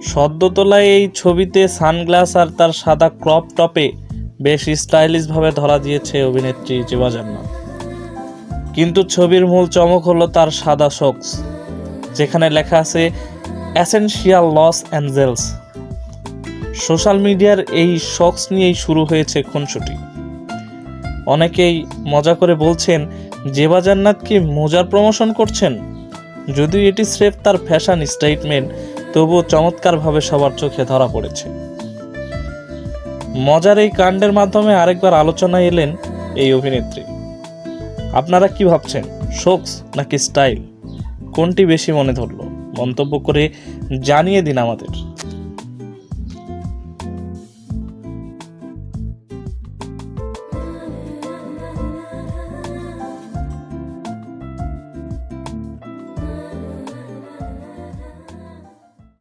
সদ্য তোলা এই ছবিতে সানগ্লাস আর তার সাদা ক্রপ টপে বেশ স্টাইলিশভাবে ধরা দিয়েছে অভিনেত্রী জেবা জান্নাত। কিন্তু ছবির মূল চমক হলো তার সাদা সক্স, যেখানে লেখা আছে এসেনশিয়াল লস অ্যাঞ্জেলস। সোশ্যাল মিডিয়ার এই সক্স নিয়েই শুরু হয়েছে খুনসুটি। অনেকেই মজা করে বলছেন জেবা জান্নাত কি মোজার প্রমোশন করছেন। যদিও এটি স্রেফ তার ফ্যাশন স্টেটমেন্ট, তবুও চমৎকারভাবে সবার চোখে ধরা পড়েছে। মজার এই কাণ্ডের মাধ্যমে আরেকবার আলোচনায় এলেন এই অভিনেত্রী। আপনারা কি ভাবছেন, শোকস নাকি স্টাইল, কোনটি বেশি মনে ধরলো? মন্তব্য করে জানিয়ে দিন আমাদের।